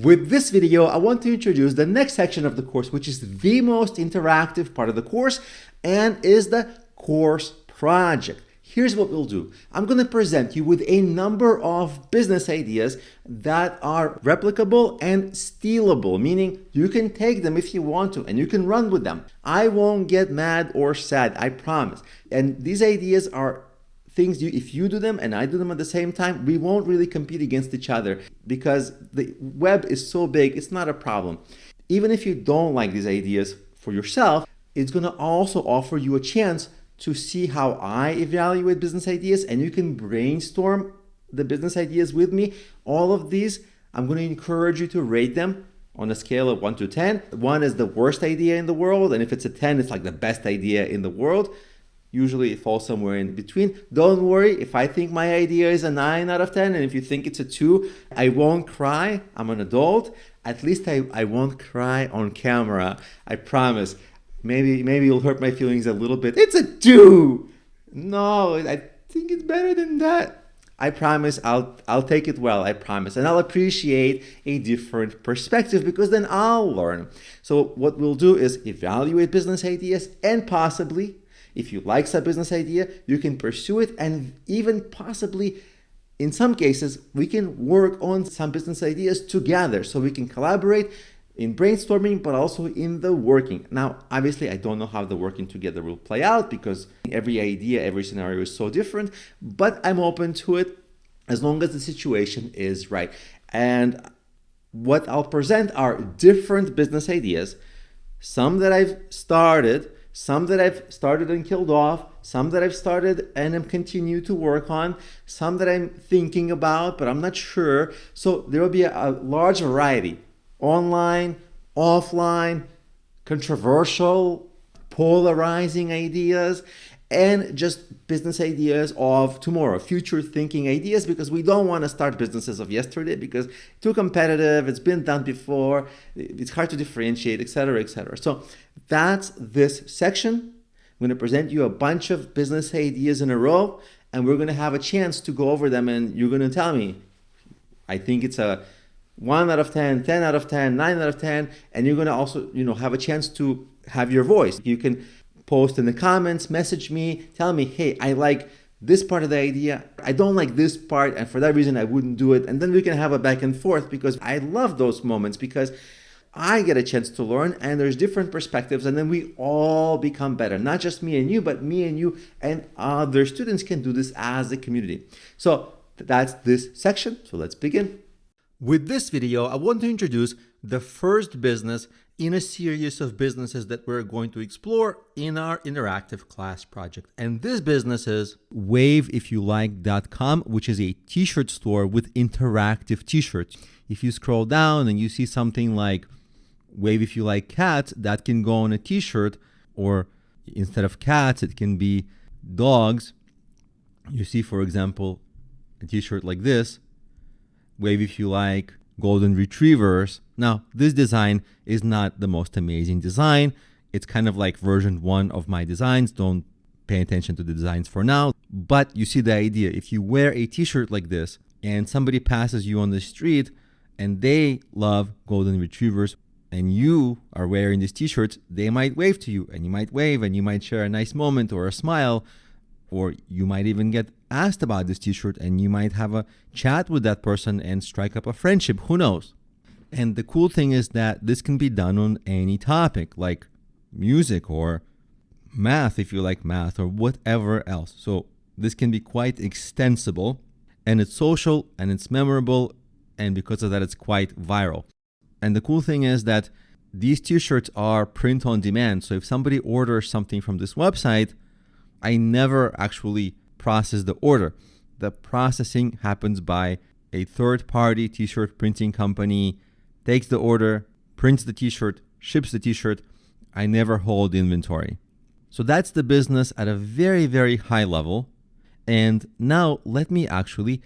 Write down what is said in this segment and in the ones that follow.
With this video, I want to introduce the next section of the course, which is the most interactive part of the course and is the course project. Here's what we'll do. I'm going to present you with a number of business ideas that are replicable and stealable, meaning you can take them if you want to and you can run with them. I won't get mad or sad, I promise. And these ideas are things if you do them and I do them at the same time, we won't really compete against each other because the web is so big, it's not a problem. Even if you don't like these ideas for yourself, it's going to also offer you a chance to see how I evaluate business ideas, and you can brainstorm the business ideas with me. All of these, I'm going to encourage you to rate them on a scale of 1 to 10. 1 is the worst idea in the world, and if it's a 10, it's like the best idea in the world. Usually it falls somewhere in between. Don't worry, if I think my idea is a 9 out of 10, and if you think it's a 2, I won't cry. I'm an adult. At least I won't cry on camera. I promise. Maybe you'll hurt my feelings a little bit. It's a 2. No, I think it's better than that. I promise I'll take it well, I promise. And I'll appreciate a different perspective because then I'll learn. So what we'll do is evaluate business ideas, and possibly, if you like some business idea, you can pursue it, and even possibly, in some cases, we can work on some business ideas together so we can collaborate in brainstorming, but also in the working. Now, obviously, I don't know how the working together will play out because every idea, every scenario is so different, but I'm open to it as long as the situation is right. And what I'll present are different business ideas, some that I've started, some that I've started and killed off, some that I've started and am continue to work on, some that I'm thinking about, but I'm not sure. So there will be a large variety. Online, offline, controversial, polarizing ideas, and just business ideas of tomorrow, future thinking ideas, because we don't want to start businesses of yesterday because it's too competitive, it's been done before, it's hard to differentiate, etc., etc. So that's this section. I'm going to present you a bunch of business ideas in a row, and we're going to have a chance to go over them, and you're going to tell me, I think it's a 1 out of 10, 10 out of 10, 9 out of 10, and you're going to also, have a chance to have your voice. You can post in the comments, message me, tell me, hey, I like this part of the idea, I don't like this part, and for that reason I wouldn't do it. And then we can have a back and forth because I love those moments because I get a chance to learn and there's different perspectives, and then we all become better. Not just me and you, but me and you and other students can do this as a community. So that's this section. So let's begin. With this video, I want to introduce the first business in a series of businesses that we're going to explore in our interactive class project. And this business is waveifyoulike.com, which is a t-shirt store with interactive t-shirts. If you scroll down and you see something like Wave If You Like Cats, that can go on a t-shirt, or instead of cats, it can be dogs. You see, for example, a t-shirt like this, Wave If You Like Golden Retrievers. Now, this design is not the most amazing design. It's kind of like version 1 of my designs. Don't pay attention to the designs for now. But you see the idea. If you wear a t-shirt like this and somebody passes you on the street and they love Golden Retrievers and you are wearing these t-shirts, they might wave to you, and you might wave and you might share a nice moment or a smile, or you might even get asked about this t-shirt and you might have a chat with that person and strike up a friendship. Who knows? And the cool thing is that this can be done on any topic, like music or math, if you like math, or whatever else. So this can be quite extensible, and it's social and it's memorable, and because of that, it's quite viral. And the cool thing is that these t-shirts are print on demand. So if somebody orders something from this website, I never actually process the order. The processing happens by a third-party t-shirt printing company, takes the order, prints the t-shirt, ships the t-shirt. I never hold inventory. So that's the business at a very, very high level. And now let me actually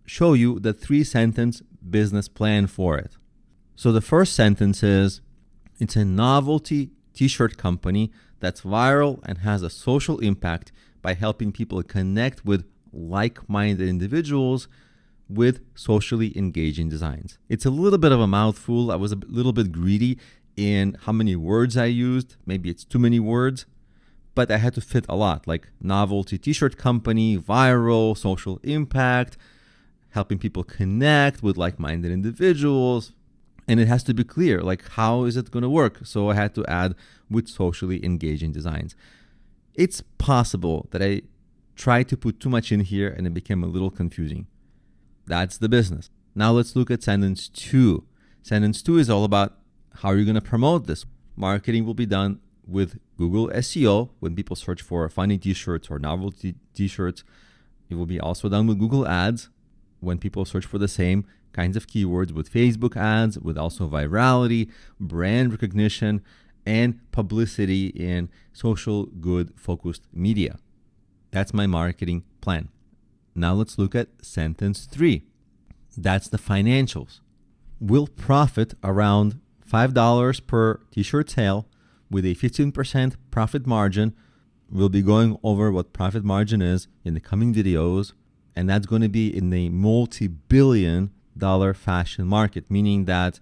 show you the 3-sentence business plan for it. So the first sentence is, it's a novelty t-shirt company that's viral and has a social impact by helping people connect with like-minded individuals with socially engaging designs. It's a little bit of a mouthful. I was a little bit greedy in how many words I used. Maybe it's too many words, but I had to fit a lot, like novelty t-shirt company, viral, social impact, helping people connect with like-minded individuals. And it has to be clear, like, how is it going to work? So I had to add with socially engaging designs. It's possible that I tried to put too much in here and it became a little confusing. That's the business. Now let's look at sentence 2. Sentence 2 is all about how you're going to promote this. Marketing will be done with Google SEO when people search for funny t-shirts or novelty t-shirts. It will be also done with Google Ads when people search for the same kinds of keywords, with Facebook ads, with also virality, brand recognition, and publicity in social good focused media. That's my marketing plan. Now let's look at sentence 3. That's the financials. We'll profit around $5 per t-shirt sale with a 15% profit margin. We'll be going over what profit margin is in the coming videos, and that's going to be in the multi-billion-dollar fashion market, meaning that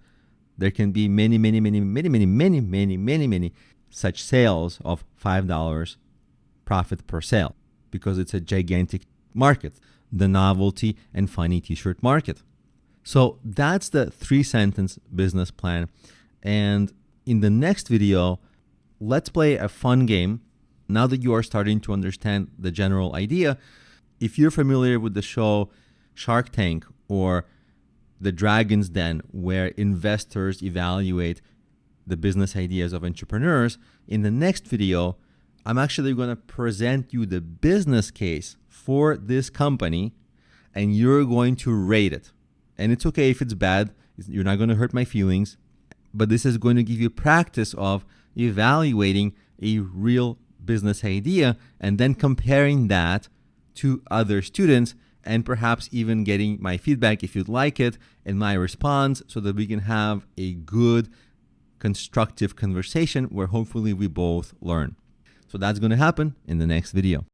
there can be many such sales of $5 profit per sale, because it's a gigantic market, the novelty and funny t-shirt market. So that's the 3-sentence business plan. And in the next video, let's play a fun game. Now that you are starting to understand the general idea, if you're familiar with the show Shark Tank or The Dragon's Den, where investors evaluate the business ideas of entrepreneurs, in the next video, I'm actually going to present you the business case for this company, and you're going to rate it. And it's okay if it's bad. You're not going to hurt my feelings. But this is going to give you practice of evaluating a real business idea and then comparing that to other students, and perhaps even getting my feedback if you'd like it and my response, so that we can have a good, constructive conversation where hopefully we both learn. So that's going to happen in the next video.